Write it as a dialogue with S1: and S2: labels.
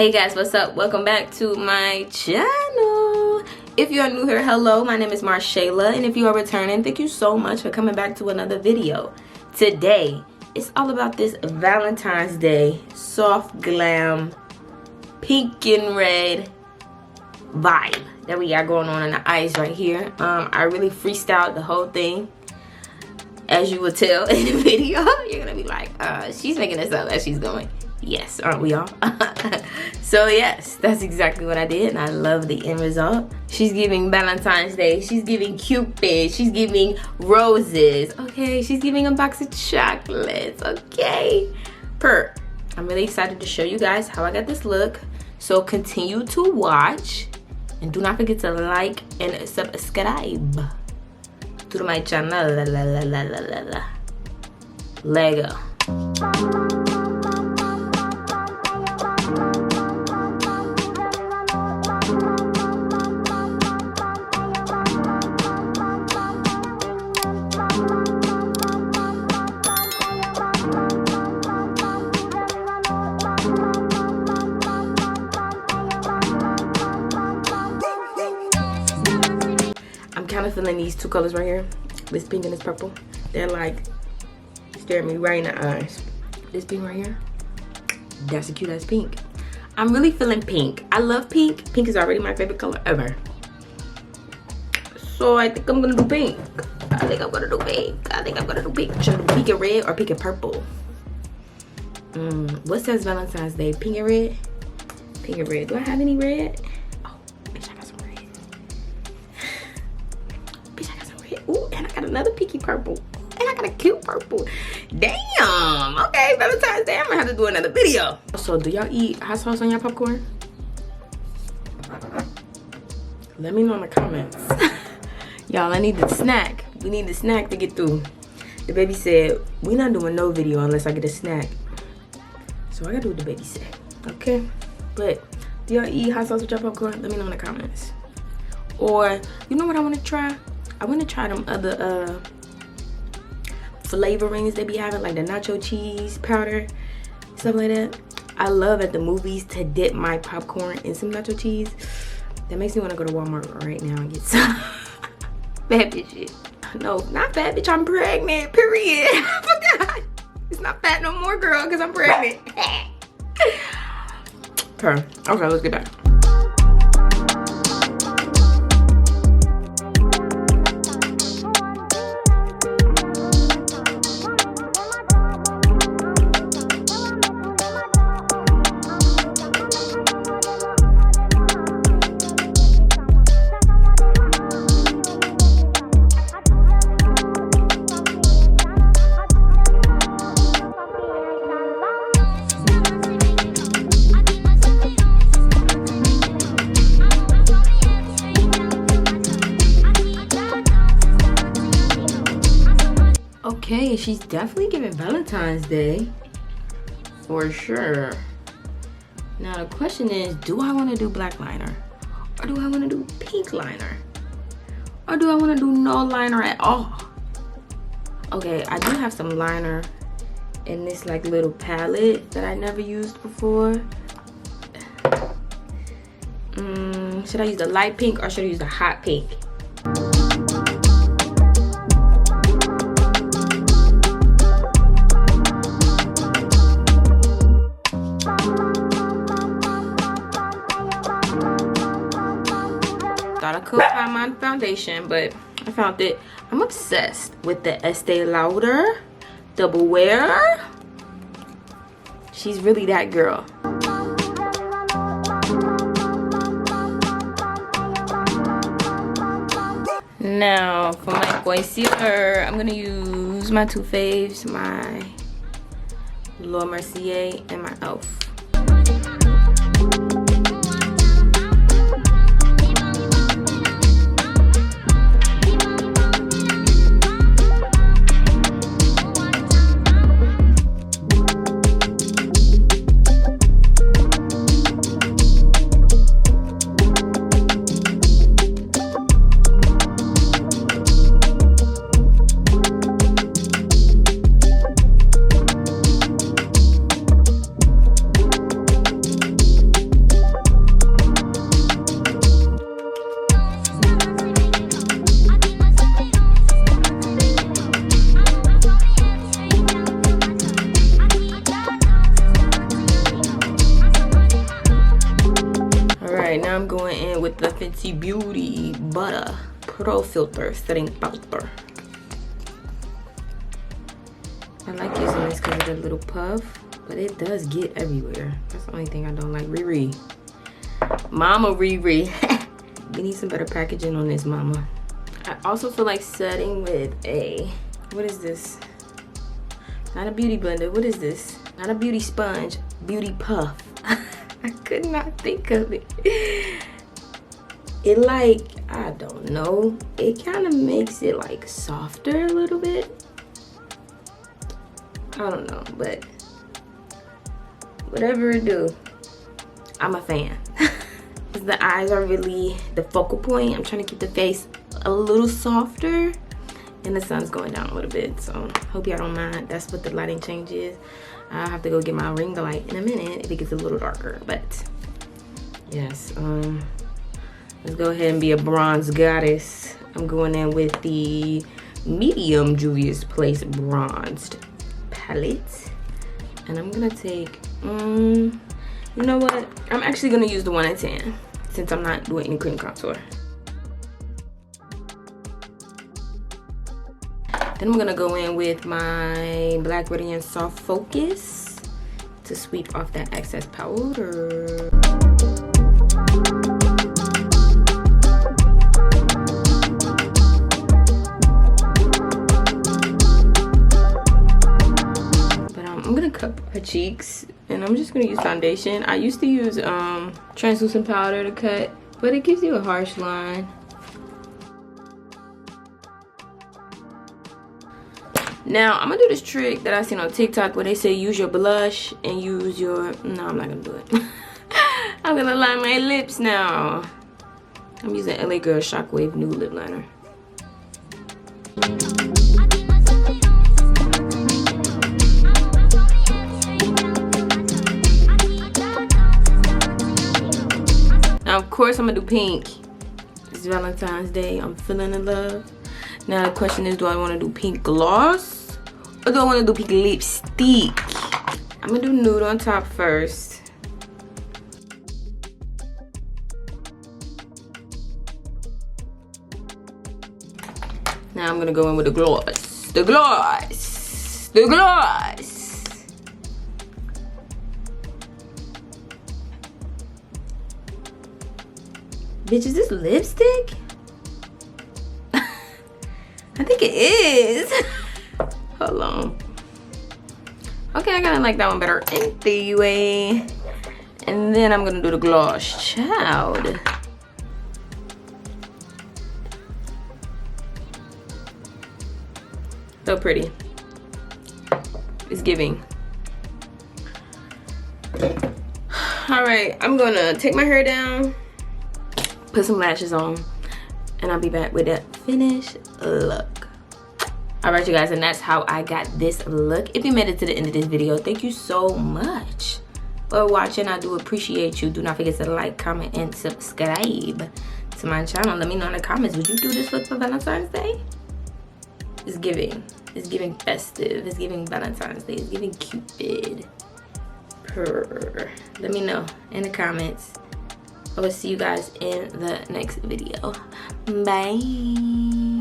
S1: Hey guys, what's up? Welcome back to my channel. If you are new here, hello, my name is Marshayla, and if you are returning, thank you so much for coming back to another video. Today it's all about this Valentine's Day soft glam pink and red vibe that we got going on in the eyes right here. I really freestyled the whole thing. As you would tell in the video, you're gonna be like, she's making this up as she's going. Yes, aren't we all? So yes, that's exactly what I did, and I love the end result. She's giving Valentine's Day, she's giving Cupid, she's giving roses, okay, she's giving a box of chocolates, okay. I'm really excited to show you guys how I got this look, so continue to watch, and do not forget to like and subscribe to my channel. Lego. I'm kind of feeling these two colors right here, this pink and this purple. They're like staring me right in the eyes. This pink right here, that's a cute ass pink. I'm really feeling pink. I love pink. Pink is already my favorite color ever. So I think I'm gonna do pink. I think I'm gonna do pink. Should I do pink and red or pink and purple? What says Valentine's Day? Pink and red? Pink and red. Do I have any red? Oh, bitch, I got some red. Bitch, I got some red. Ooh, and I got another pinky purple. And I got a cute purple. Damn. Okay, Valentine's Day. I'm gonna have to do another video. So, do y'all eat hot sauce on your popcorn? Let me know in the comments. Y'all, I need the snack. We need the snack to get through. The baby said, we're not doing no video unless I get a snack. So I gotta do what the baby said. Okay? But do y'all eat hot sauce with your popcorn? Let me know in the comments. Or, you know what I wanna try? I wanna try them other flavorings they be having, like the nacho cheese powder, stuff like that. I love at the movies to dip my popcorn in some nacho cheese. That makes me want to go to Walmart right now and get some bad bitch shit. No, not bad bitch, I'm pregnant, period. I forgot. It's not fat no more, girl, because I'm pregnant. Okay, let's get back. Okay, she's definitely giving Valentine's Day for sure. Now the question is, do I want to do black liner, or do I want to do pink liner, or do I want to do no liner at all? Okay, I do have some liner in this like little palette that I never used before. Should I use the light pink or should I use the hot pink? Thought I could find my foundation, but I found it. I'm obsessed with the Estee Lauder Double Wear. She's really that girl. Now for my concealer, I'm gonna use my two faves, my Laura Mercier and my e.l.f. Fenty Beauty Butter Pro Filter Setting Powder. I like using this because of the little puff, but it does get everywhere. That's the only thing I don't like. Riri. Mama Riri. We need some better packaging on this, mama. I also feel like setting with a, what is this? Not a beauty blender. What is this? Not a beauty sponge. Beauty puff. I could not think of it. It like, I don't know. It kind of makes it like softer a little bit. I don't know, but whatever it do, I'm a fan. The eyes are really the focal point. I'm trying to keep the face a little softer, and the sun's going down a little bit, so hope y'all don't mind. That's what the lighting change is. I'll have to go get my ring light in a minute if it gets a little darker, but yes, let's go ahead and be a bronze goddess. I'm going in with the medium Juvia's Place bronzed palette, and I'm gonna take you know what, I'm actually gonna use the 1 in 10 since I'm not doing any cream contour. Then I'm gonna go in with my Black Radiant Soft Focus to sweep off that excess powder. But I'm gonna cup her cheeks, and I'm just gonna use foundation. I used to use translucent powder to cut, but it gives you a harsh line. Now, I'm gonna do this trick that I seen on TikTok where they say use your blush and use your, no, I'm not gonna do it. I'm gonna line my lips now. I'm using LA Girl Shockwave Nude Lip Liner. Now, of course, I'm gonna do pink. It's Valentine's Day. I'm feeling in love. Now the question is, do I want to do pink gloss or do I want to do pink lipstick? I'm gonna do nude on top first. Now I'm gonna go in with the gloss. The gloss. The gloss. Bitch, is this lipstick? I think it is. Hold on. Okay, I kinda like that one better anyway. And then I'm gonna do the gloss. Child. So pretty. It's giving. Alright, I'm gonna take my hair down, put some lashes on, and I'll be back with that finished look. All right, you guys, and that's how I got this look. If you made it to the end of this video, thank you so much for watching. I do appreciate you. Do not forget to like, comment, and subscribe to my channel. Let me know in the comments, would you do this look for Valentine's Day? It's giving festive. It's giving Valentine's Day. It's giving Cupid. Purr. Let me know in the comments. I will see you guys in the next video. Bye.